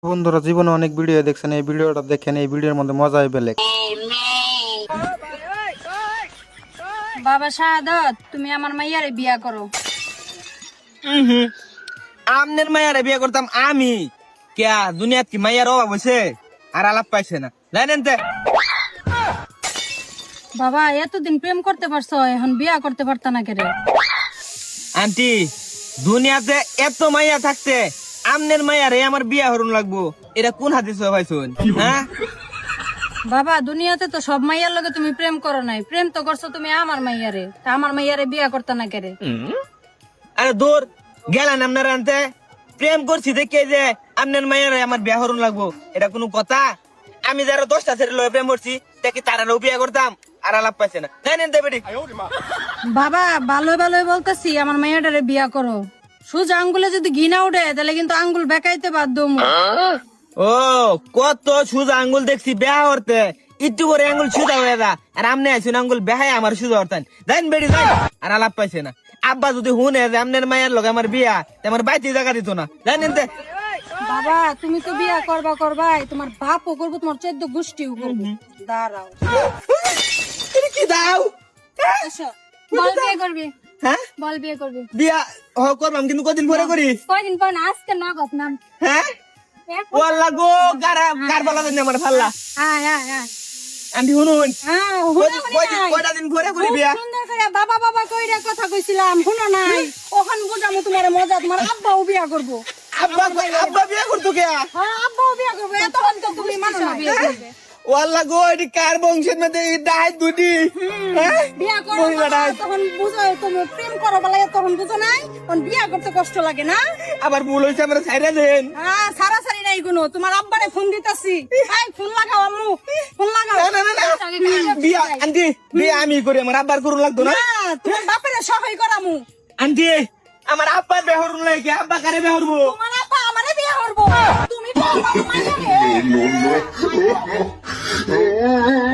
বন্ধুরা জীবনে অনেক ভিডিও দেখছেন, এই ভিডিওটা দেখেন, এই ভিডিওর মধ্যে মজাই বেলেগ। বাবা শাহাদত, তুমি আমার মাইয়ারে বিয়া করো। আমনের মাইয়ারে বিয়ে করতাম আমি কেয়া? দুনিয়াত কি মাইয়ার অভাব হয়েছে? আর আলাপ পাইছে না জানেন তে? বাবা এতদিন প্রেম করতে পারছো, এখন বিয়া করতে পারতা না কেরে? আন্টি, দুনিয়াতে এত মাইয়া থাকতে আমনের মাইয়ারে আমার বিয়া হরুন লাগবো, এটা কোন হাদিস ভাইছুন? হ্যাঁ বাবা, দুনিয়াতে তো সব মাইয়ার লগে তুমি প্রেম করো নাই, প্রেম তো করছো তুমি আমার মাইয়ারে। তা আমার মাইয়ারে বিয়া করতা না কেরে? আরে দূর গেলেন আপনার আনতে। প্রেম করছি দেখে যে আমনের মাইয়ারে আমার বিয়া হরুন লাগবো, এটা কোনো কথা? আমি যারা 10টা ছেলে লয়ে প্রেম করছি দেখি তারাও বিয়া করতাম, আর আলাপ পাইছে না জানেন তে বেটি? বাবা ভালো ভালোই বলতেছি, আমার মাইয়াটারে বিয়া করো। সুজ আঙ্গুলে যদি ঘিনা উঠে তাহলে কিন্তু আঙ্গুল বেকাইতে বাধ্য হবো। ও কত সুজা আঙ্গুল দেখছি বেহা হরতে, একটু করে আঙ্গুল সুজা হয়ে যা, আর আমনে আইসুন আঙ্গুল বেহাই আমার সুজা হরতেন জান বেড়ি যাই, আর আলাপ পাইছে না। আব্বা যদি হুনে যে আমনের মায়ের লগে আমার বিয়া, আমার বাইতে জায়গা দিত না জানেন তে? বাবা তুমি তো বিয়া করবাই, তোমার বাপও করবো, তোমার 14 গোষ্ঠীও করবো। দাঁড়াও, তুমি কি দাও? আসো। বল বিয়ে করবি? হ্যাঁ বল বিয়ে করবি? বিয়া করলাম, কিন্তু কদিন পরে করিস? কয়দিন পর না, আজকে নগদ নাম। হ্যাঁ ওয়াল্লা গো কার বলা দেন আমার ফাল্লা। আন্টি শুনুন, কয়টা দিন পরে করি বিয়া? সুন্দর করে বাবা বাবা কইরা কথা কইছিলাম, শুনো নাই? ওখান বুঝামু তোমার মজা, তোমার আব্বাও বিয়া করবো। আব্বা বিয়া করতো কে? হ্যাঁ, আব্বাও বিয়া করবো, এতক্ষণ তো তুমি মানো না বিয়ে করবে। ওয়াল্লা গো এটি কার বংশের মধ্যে ডাই দুটি? হ্যাঁ বিয়া করো বাবা, তখন বুঝো, তুমি প্রেম করো বলে তখন বুঝো নাই, তখন বিয়া করতে কষ্ট লাগে না? আবার ভুল হয়েছে, আমরা ছাইরা দেন। হ্যাঁ, সারাসারি নাই কোনো, তোমার আব্বারে ফোন দিতাছি। এই ফোন লাগাও আম্মু, ফোন লাগাও। না বিয়া আন্টি, বিয়া আমি করি, আমার আব্বার করুন লাগতো না? না, তোমার বাপেরে সহায় করামু। আন্টি আমার আব্বার বেহরুন লাগে, আব্বা কারে বেহরবো? তোমার আব্বা আমারে বিয়া করবো, তুমি তো আমার মাইয়ারে। no, no.